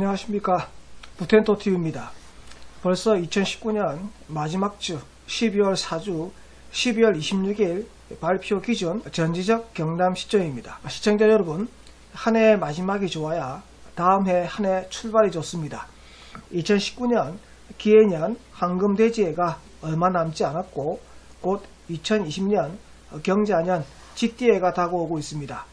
안녕하십니까, 부텐토TV입니다. 벌써 2019년 마지막 주 12월 4주 12월 26일 발표 기준 전지적 경남 시점입니다. 시청자 여러분, 한 해의 마지막이 좋아야 다음 해 한 해 출발이 좋습니다. 2019년 기해년 황금돼지해가 얼마 남지 않았고 곧 2020년 경자년 쥐띠해가 다가오고 있습니다.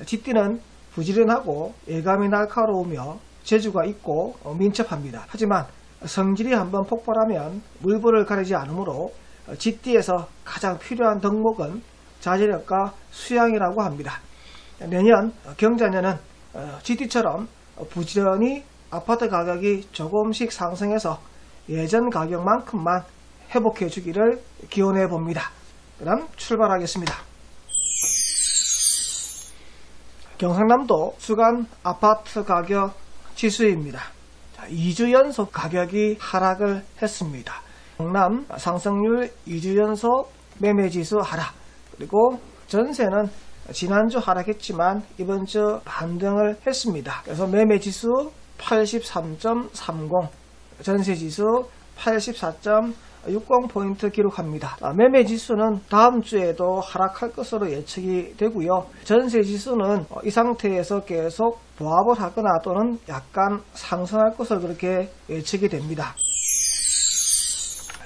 쥐띠는 부지런하고 예감이 날카로우며 재주가 있고 민첩합니다. 하지만 성질이 한번 폭발하면 물불을 가리지 않으므로 쥐띠에서 가장 필요한 덕목은 자제력과 수양이라고 합니다. 내년 경자년은 쥐띠처럼 부지런히 아파트 가격이 조금씩 상승해서 예전 가격만큼만 회복해 주기를 기원해 봅니다. 그럼 출발하겠습니다. 경상남도 주간 아파트 가격 지수입니다. 2주 연속 가격이 하락을 했습니다. 경남 상승률 2주 연속 매매지수 하락, 그리고 전세는 지난주 하락했지만 이번주 반등을 했습니다. 그래서 매매지수 83.30, 전세지수 84.60포인트 기록합니다. 매매지수는 다음 주에도 하락할 것으로 예측이 되고요. 전세지수는 이 상태에서 계속 보합을 하거나 또는 약간 상승할 것으로 그렇게 예측이 됩니다.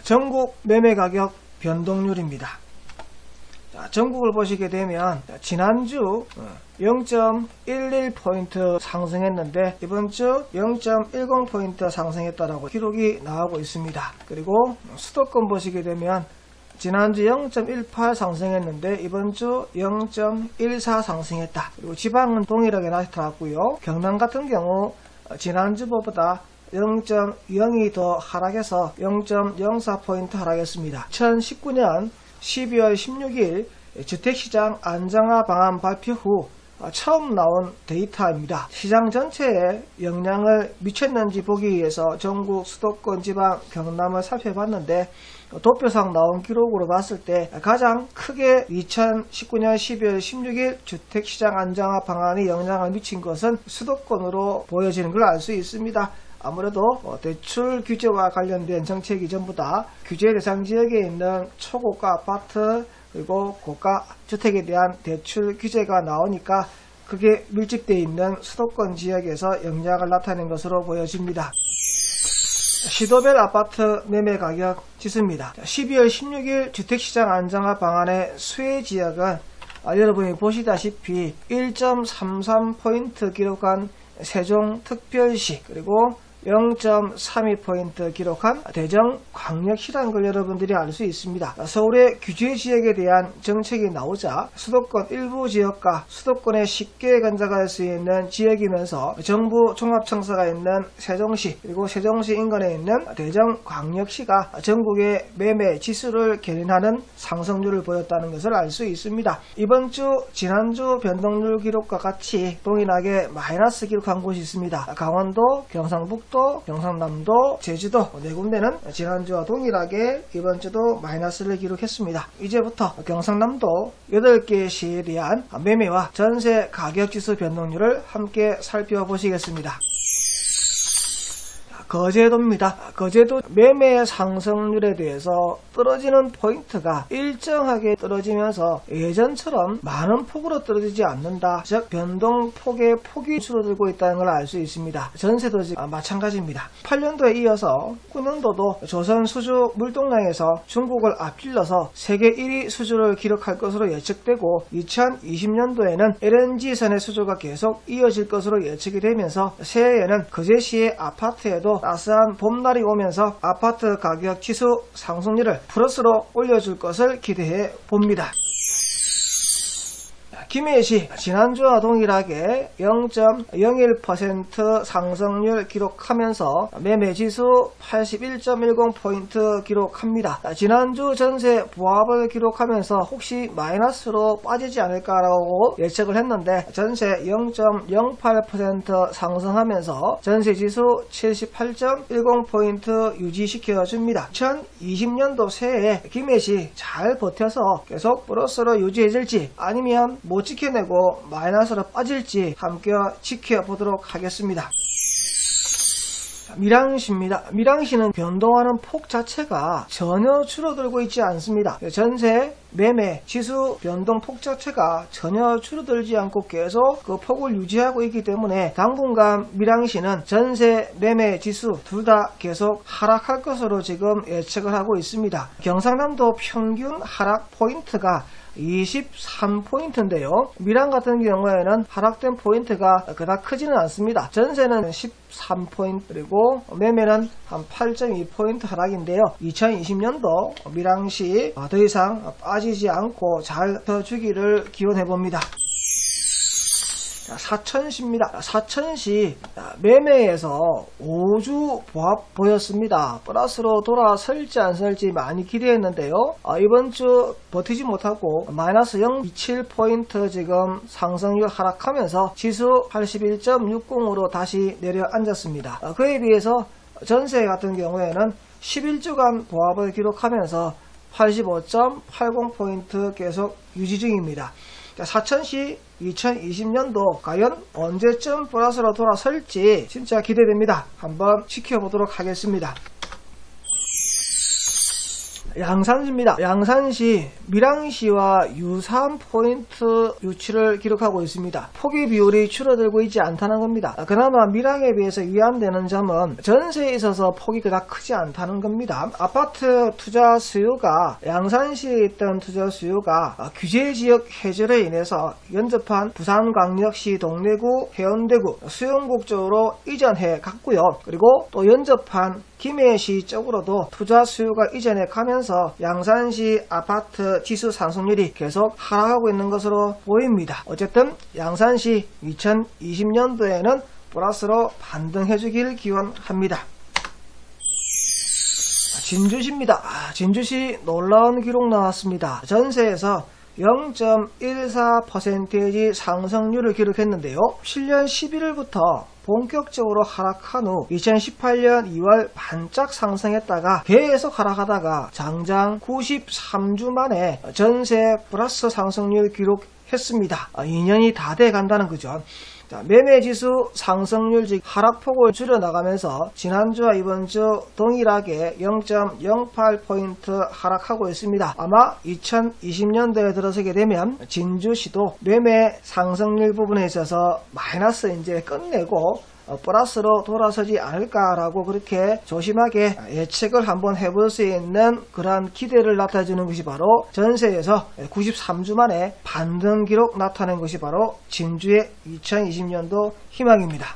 전국 매매가격 변동률입니다. 전국을 보시게 되면 지난주 0.11포인트 상승했는데 이번주 0.10포인트 상승했다라고 기록이 나오고 있습니다. 그리고 수도권 보시게 되면 지난주 0.18 상승했는데 이번주 0.14 상승했다. 그리고 지방은 동일하게 나타났고요. 경남 같은 경우 지난주보다 0.02 더 하락해서 0.04포인트 하락했습니다. 2019년 12월 16일 주택시장 안정화 방안 발표 후 처음 나온 데이터입니다. 시장 전체에 영향을 미쳤는지 보기 위해서 전국 수도권 지방 경남을 살펴봤는데 도표상 나온 기록으로 봤을 때 가장 크게 2019년 12월 16일 주택시장 안정화 방안이 영향을 미친 것은 수도권으로 보여지는 걸 알 수 있습니다. 아무래도 대출 규제와 관련된 정책이 전부 다 규제 대상 지역에 있는 초고가 아파트 그리고 고가 주택에 대한 대출 규제가 나오니까 그게 밀집되어 있는 수도권 지역에서 영향을 나타낸 것으로 보여집니다. 시도별 아파트 매매 가격 지수입니다. 12월 16일 주택시장 안정화 방안의 수혜 지역은 여러분이 보시다시피 1.33포인트 기록한 세종특별시, 그리고 0.32포인트 기록한 대전광역시라는 걸 여러분들이 알 수 있습니다. 서울의 규제 지역에 대한 정책이 나오자 수도권 일부 지역과 수도권에 쉽게 건너갈 수 있는 지역이면서 정부 종합청사가 있는 세종시, 그리고 세종시 인근에 있는 대전광역시가 전국의 매매 지수를 견인하는 상승률을 보였다는 것을 알 수 있습니다. 이번 주 지난주 변동률 기록과 같이 동일하게 마이너스 기록한 곳이 있습니다. 강원도, 경상북도, 경상남도, 제주도 네 군데는 지난주와 동일하게 이번 주도 마이너스를 기록했습니다. 이제부터 경상남도 8개 시에 대한 매매와 전세 가격지수 변동률을 함께 살펴보시겠습니다. 거제도입니다. 거제도 매매 상승률에 대해서 떨어지는 포인트가 일정하게 떨어지면서 예전처럼 많은 폭으로 떨어지지 않는다. 즉 변동폭의 폭이 줄어들고 있다는 걸 알 수 있습니다. 전세도 마찬가지입니다. 8년도에 이어서 9년도도 조선 수주 물동량에서 중국을 앞질러서 세계 1위 수주를 기록할 것으로 예측되고 2020년도에는 LNG선의 수주가 계속 이어질 것으로 예측이 되면서 새해에는 거제시의 아파트에도 따스한 봄날이 오면서 아파트 가격 지수 상승률을 플러스로 올려줄 것을 기대해 봅니다. 김해시 지난주와 동일하게 0.01% 상승률 기록하면서 매매지수 81.10포인트 기록합니다. 지난주 전세 보합을 기록하면서 혹시 마이너스로 빠지지 않을까라고 예측을 했는데 전세 0.08% 상승하면서 전세지수 78.10포인트 유지시켜줍니다. 2020년도 새해에 김해시 잘 버텨서 계속 플러스로 유지해질지 아니면 못 지켜내고 마이너스로 빠질지 함께 지켜보도록 하겠습니다. 밀양시입니다. 밀양시는 변동하는 폭 자체가 전혀 줄어들고 있지 않습니다. 전세 매매 지수 변동 폭 자체가 전혀 줄어들지 않고 계속 그 폭을 유지하고 있기 때문에 당분간 밀양시는 전세 매매 지수 둘 다 계속 하락할 것으로 지금 예측을 하고 있습니다. 경상남도 평균 하락 포인트가 23포인트인데요. 밀양 같은 경우에는 하락된 포인트가 그닥 크지는 않습니다. 전세는 13포인트 그리고 매매는 한 8.2포인트 하락인데요. 2020년도 밀양시 더 이상 빠지지 않고 잘 펴주기를 기원해봅니다. 사천시입니다. 사천시 매매에서 5주 보합 보였습니다. 플러스로 돌아설지 안 설지 많이 기대했는데요. 이번 주 버티지 못하고 마이너스 0.27포인트 지금 상승률 하락하면서 지수 81.60으로 다시 내려앉았습니다. 그에 비해서 전세 같은 경우에는 11주간 보합을 기록하면서 85.80포인트 계속 유지 중입니다. 사천시 2020년도 과연 언제쯤 플러스로 돌아설지 진짜 기대됩니다. 한번 지켜보도록 하겠습니다. 양산시입니다. 양산시 밀양시와 유사한 포인트 유치를 기록하고 있습니다. 포기 비율이 줄어들고 있지 않다는 겁니다. 그나마 밀양에 비해서 위안되는 점은 전세에 있어서 폭이 그닥 크지 않다는 겁니다. 아파트 투자 수요가 양산시에 있던 투자 수요가 규제지역 해제로 인해서 연접한 부산광역시 동래구 해운대구 수영국 쪽으로 이전해 갔고요. 그리고 또 연접한 김해시 쪽으로도 투자 수요가 이전해 가면서 양산시 아파트 지수 상승률이 계속 하락하고 있는 것으로 보입니다. 어쨌든 양산시 2020년도에는 플러스로 반등해주길 기원합니다. 진주시입니다. 진주시 놀라운 기록 나왔습니다. 전세에서 0.14% 상승률을 기록했는데요. 7년 11월부터 본격적으로 하락한 후 2018년 2월 반짝 상승했다가 계속 하락하다가 장장 93주 만에 전세 플러스 상승률 기록했습니다. 2년이 다 돼 간다는 거죠. 매매지수 상승률 즉 하락폭을 줄여나가면서 지난주와 이번주 동일하게 0.08포인트 하락하고 있습니다. 아마 2020년도에 들어서게 되면 진주시도 매매 상승률 부분에 있어서 마이너스 이제 끝내고 플러스로 돌아서지 않을까라고 그렇게 조심하게 예측을 한번 해볼 수 있는 그러한 기대를 나타내주는 것이 바로 전세에서 93주 만에 반등 기록 나타낸 것이 바로 진주의 2020년도 희망입니다.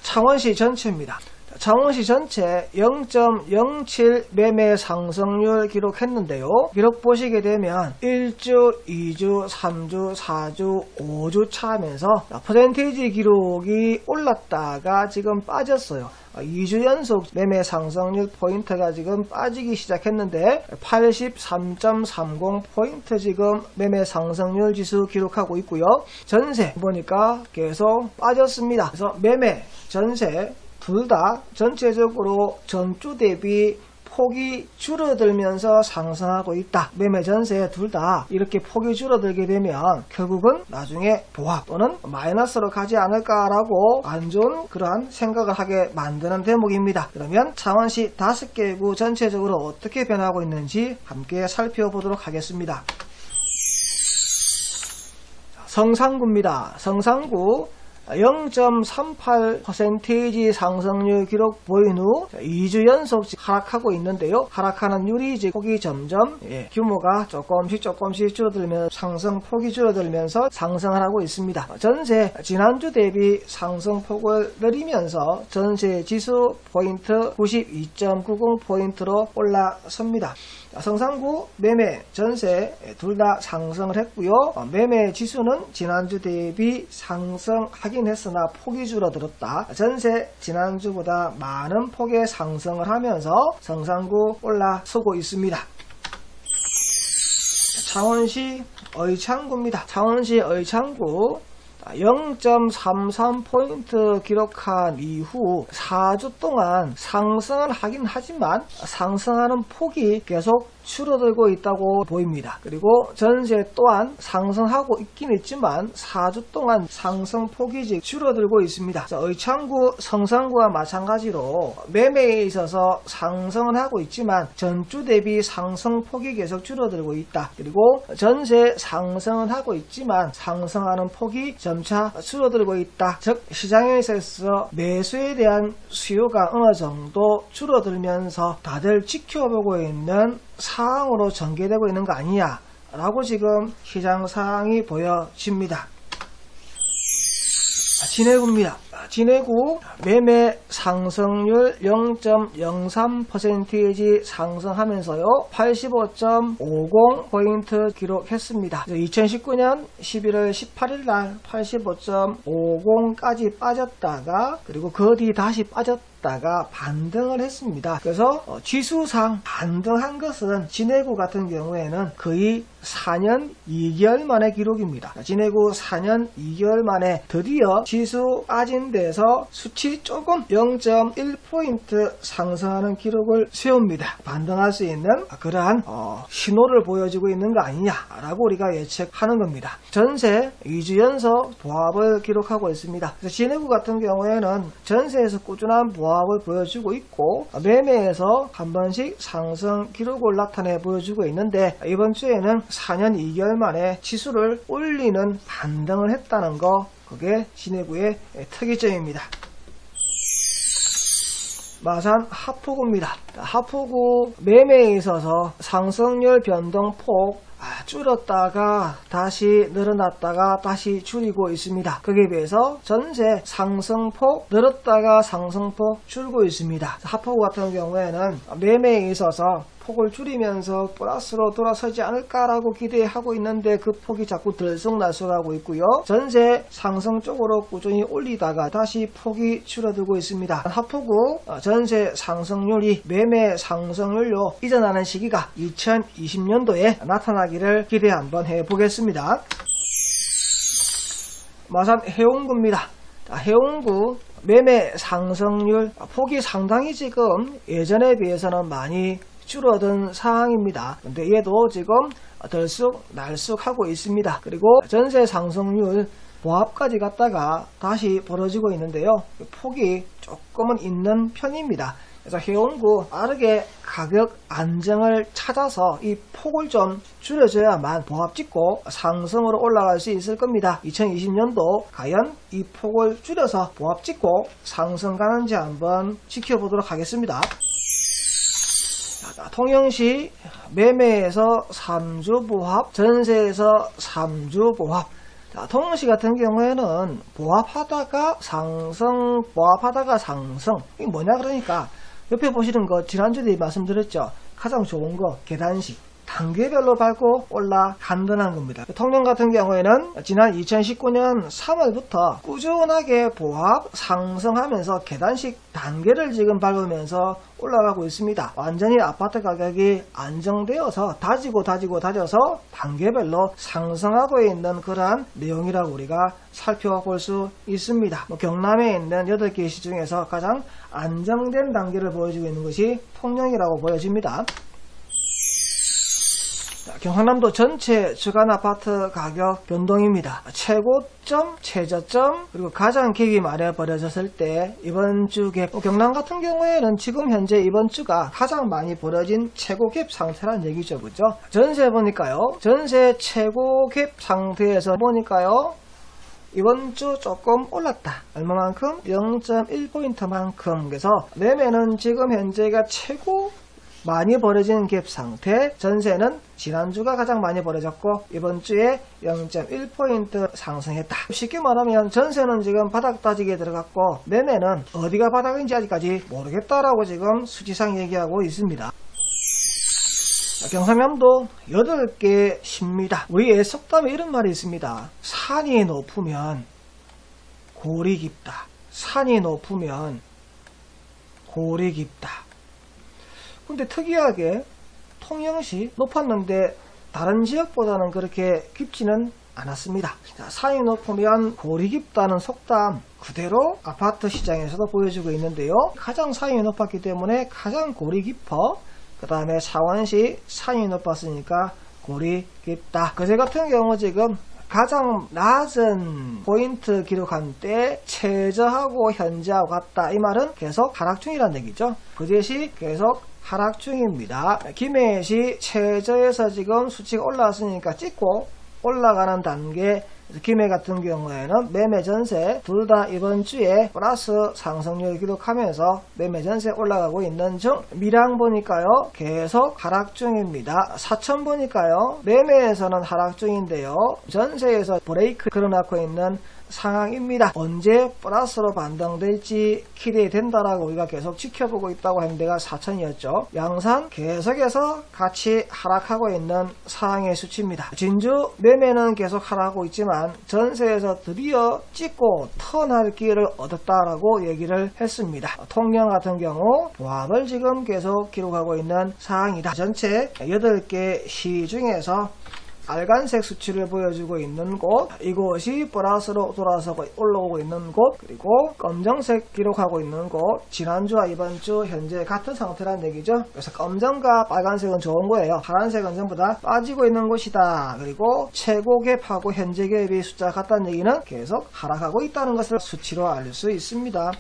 창원시 전체입니다. 창원시 전체 0.07 매매 상승률 기록했는데요. 기록 보시게 되면 1주, 2주, 3주, 4주, 5주 차하면서 퍼센테이지 기록이 올랐다가 지금 빠졌어요. 2주 연속 매매 상승률 포인트가 지금 빠지기 시작했는데 83.30포인트 지금 매매 상승률 지수 기록하고 있고요. 전세 보니까 계속 빠졌습니다. 그래서 매매, 전세 둘 다 전체적으로 전주 대비 폭이 줄어들면서 상승하고 있다. 매매 전세 둘 다 이렇게 폭이 줄어들게 되면 결국은 나중에 보합 또는 마이너스로 가지 않을까라고 안 좋은 그러한 생각을 하게 만드는 대목입니다. 그러면 창원시 5개 구 전체적으로 어떻게 변하고 있는지 함께 살펴보도록 하겠습니다. 성산구입니다. 성산구 0.38% 상승률 기록 보인 후 2주 연속 하락하고 있는데요. 하락하는 율이 이제 폭이 점점 규모가 조금씩 줄어들면서 상승폭이 줄어들면서 상승을 하고 있습니다. 전세 지난주 대비 상승폭을 늘리면서 전세 지수 포인트 92.90포인트로 올라섭니다. 성산구 매매, 전세 둘 다 상승을 했고요. 매매 지수는 지난주 대비 상승하긴 했으나 폭이 줄어들었다. 전세 지난주보다 많은 폭의 상승을 하면서 성산구 올라서고 있습니다. 창원시 의창구입니다. 창원시 의창구 0.33포인트 기록한 이후 4주 동안 상승을 하긴 하지만 상승하는 폭이 계속 줄어들고 있다고 보입니다. 그리고 전세 또한 상승하고 있긴 있지만 4주 동안 상승폭이 줄어들고 있습니다. 의창구, 성산구와 마찬가지로 매매에 있어서 상승은 하고 있지만 전주 대비 상승폭이 계속 줄어들고 있다. 그리고 전세 상승은 하고 있지만 상승하는 폭이 점차 줄어들고 있다. 즉 시장에서 매수에 대한 수요가 어느 정도 줄어들면서 다들 지켜보고 있는 상황으로 전개되고 있는 거 아니냐 라고 지금 시장 상황이 보여집니다. 진해구입니다. 진해구 매매 상승률 0.03% 상승하면서요 85.50포인트 기록했습니다. 2019년 11월 18일 날 85.50까지 빠졌다가 그리고 그 뒤 다시 빠졌다가 반등을 했습니다. 그래서 지수상 반등한 것은 진해구 같은 경우에는 거의 4년 2개월 만의 기록입니다. 진해구 4년 2개월 만에 드디어 지수 빠진 데서 수치 조금 0.1포인트 상승하는 기록을 세웁니다. 반등할 수 있는 그러한 신호를 보여주고 있는 거 아니냐라고 우리가 예측하는 겁니다. 전세 2주 연속 보합을 기록하고 있습니다. 그래서 진해구 같은 경우에는 전세에서 꾸준한 보합을 보여주고 있고 매매에서 한 번씩 상승 기록을 나타내 보여주고 있는데 이번 주에는 4년 2개월 만에 지수를 올리는 반등을 했다는 거, 그게 진해구의 특이점입니다. 마산 하포구입니다. 하포구 매매에 있어서 상승률 변동폭 줄었다가 다시 늘어났다가 다시 줄이고 있습니다. 거기에 비해서 전세 상승폭 늘었다가 상승폭 줄고 있습니다. 하포구 같은 경우에는 매매에 있어서 폭을 줄이면서 플러스로 돌아서지 않을까라고 기대하고 있는데 그 폭이 자꾸 들쑥날쑥하고 있고요. 전세 상승 쪽으로 꾸준히 올리다가 다시 폭이 줄어들고 있습니다. 하포구 전세 상승률이 매매 상승률로 이전하는 시기가 2020년도에 나타나기를 기대 한번 해보겠습니다. 마산 해운구입니다. 해운구 매매 상승률 폭이 상당히 지금 예전에 비해서는 많이 줄어든 상황입니다. 근데 얘도 지금 들쑥날쑥하고 있습니다. 그리고 전세 상승률 보합까지 갔다가 다시 벌어지고 있는데요. 폭이 조금은 있는 편입니다. 그래서 해운구 빠르게 가격 안정을 찾아서 이 폭을 좀 줄여줘야만 보합 찍고 상승으로 올라갈 수 있을 겁니다. 2020년도 과연 이 폭을 줄여서 보합 찍고 상승 가는지 한번 지켜보도록 하겠습니다. 통영시 매매에서 3주 보합, 전세에서 3주 보합. 통영시 같은 경우에는 보합하다가 상승, 보합하다가 상승. 이게 뭐냐 그러니까 옆에 보시는 거 지난주에 말씀드렸죠. 가장 좋은 거 계단식. 단계별로 밟고 올라간다는 겁니다. 통영 같은 경우에는 지난 2019년 3월부터 꾸준하게 보합 상승하면서 계단식 단계를 지금 밟으면서 올라가고 있습니다. 완전히 아파트 가격이 안정되어서 다져서 단계별로 상승하고 있는 그러한 내용이라고 우리가 살펴볼 수 있습니다. 경남에 있는 8개 시 중에서 가장 안정된 단계를 보여주고 있는 것이 통영이라고 보여집니다. 경상남도 전체 주간 아파트 가격 변동입니다. 최고점, 최저점, 그리고 가장 갭이 많이 벌어졌을 때 이번 주 갭, 경남 같은 경우에는 지금 현재 이번 주가 가장 많이 벌어진 최고 갭 상태란 얘기죠. 그죠? 전세 보니까요. 전세 최고 갭 상태에서 보니까요. 이번 주 조금 올랐다. 얼마만큼? 0.1포인트만큼. 그래서 매매는 지금 현재가 최고 많이 벌어진 갭 상태, 전세는 지난주가 가장 많이 벌어졌고 이번 주에 0.1포인트 상승했다. 쉽게 말하면 전세는 지금 바닥 따지기에 들어갔고 매매는 어디가 바닥인지 아직까지 모르겠다라고 지금 수치상 얘기하고 있습니다. 경상남도 8개 시입니다. 우리의 속담에 이런 말이 있습니다. 산이 높으면 골이 깊다. 산이 높으면 골이 깊다. 근데 특이하게 통영시 높았는데 다른 지역보다는 그렇게 깊지는 않았습니다. 산이 높으면 골이 깊다는 속담 그대로 아파트 시장에서도 보여주고 있는데요. 가장 산이 높았기 때문에 가장 골이 깊어 그 다음에 창원시 산이 높았으니까 골이 깊다. 그제 같은 경우 지금 가장 낮은 포인트 기록한 때 최저하고 현재하고 같다. 이 말은 계속 하락 중이라는 얘기죠. 그제시 계속 하락 중입니다. 김해시 최저에서 지금 수치가 올라왔으니까 찍고 올라가는 단계. 김해 같은 경우에는 매매 전세 둘 다 이번 주에 플러스 상승률 기록하면서 매매 전세 올라가고 있는 중. 밀양 보니까요 계속 하락 중입니다. 사천 보니까요 매매에서는 하락 중인데요 전세에서 브레이크 걸어놓고 있는 상황입니다. 언제 플러스로 반등될지 기대된다라고 우리가 계속 지켜보고 있다고 한 데가 사천이었죠. 양산 계속해서 같이 하락하고 있는 상황의 수치입니다. 진주 매매는 계속 하락하고 있지만 전세에서 드디어 찍고 턴할 기회를 얻었다라고 얘기를 했습니다. 통영 같은 경우 보합을 지금 계속 기록하고 있는 상황이다. 전체 8개 시 중에서 빨간색 수치를 보여주고 있는 곳, 이곳이 플러스로 돌아서고 올라오고 있는 곳, 그리고 검정색 기록하고 있는 곳, 지난주와 이번주 현재 같은 상태라는 얘기죠. 그래서 검정과 빨간색은 좋은 거예요. 파란색은 전부 다 빠지고 있는 곳이다. 그리고 최고 갭하고 현재 갭이 숫자가 같다는 얘기는 계속 하락하고 있다는 것을 수치로 알 수 있습니다.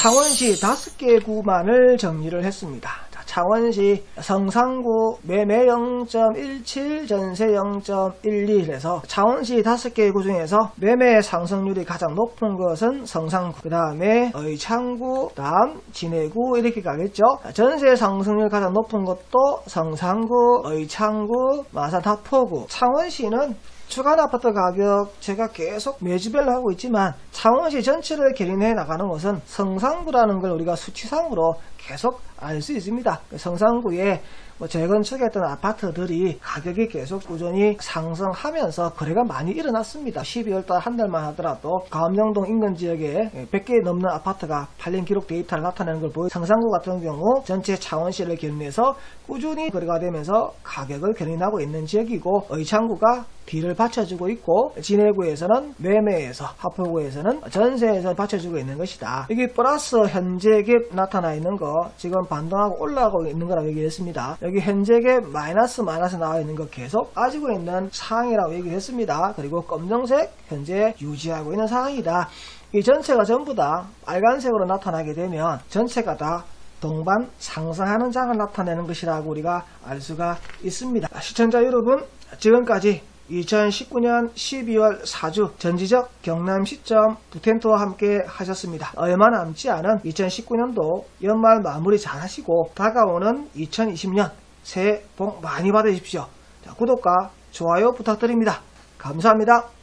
창원시 5개 구만을 정리를 했습니다. 창원시 성산구 매매 0.17 전세 0.12에서 창원시 5개 구 중에서 매매 상승률이 가장 높은 것은 성산구, 그 다음에 의창구, 다음 진해구 이렇게 가겠죠. 전세 상승률 가장 높은 것도 성산구, 의창구, 마산 다포구. 창원시는 주간 아파트 가격 제가 계속 매주별로 하고 있지만 창원시 전체를 견인해 나가는 것은 성산구라는 걸 우리가 수치상으로 계속 알 수 있습니다. 성산구에 재건축에 했던 아파트들이 가격이 계속 꾸준히 상승하면서 거래가 많이 일어났습니다. 12월달 한 달만 하더라도 가암영동 인근 지역에 100개 넘는 아파트가 팔린 기록 데이터를 나타내는 걸 보여. 성산구 같은 경우 전체 창원시를 견인해서 꾸준히 거래가 되면서 가격을 견인하고 있는 지역이고, 의창구가 뒤를 받쳐주고 있고, 진해구에서는 매매에서, 하포구에서는 전세에서 받쳐주고 있는 것이다. 여기 플러스 현재갭 나타나 있는 거 지금 반등하고 올라가고 있는 거라고 얘기했습니다. 여기 현재갭 마이너스 나와 있는 거 계속 빠지고 있는 상황이라고 얘기했습니다. 그리고 검정색 현재 유지하고 있는 상황이다. 이 전체가 전부 다 빨간색으로 나타나게 되면 전체가 다 동반 상승하는 장을 나타내는 것이라고 우리가 알 수가 있습니다. 시청자 여러분, 지금까지 2019년 12월 4주 전지적 경남 시점 부텐토와 함께 하셨습니다. 얼마 남지 않은 2019년도 연말 마무리 잘 하시고 다가오는 2020년 새해 복 많이 받으십시오. 자, 구독과 좋아요 부탁드립니다. 감사합니다.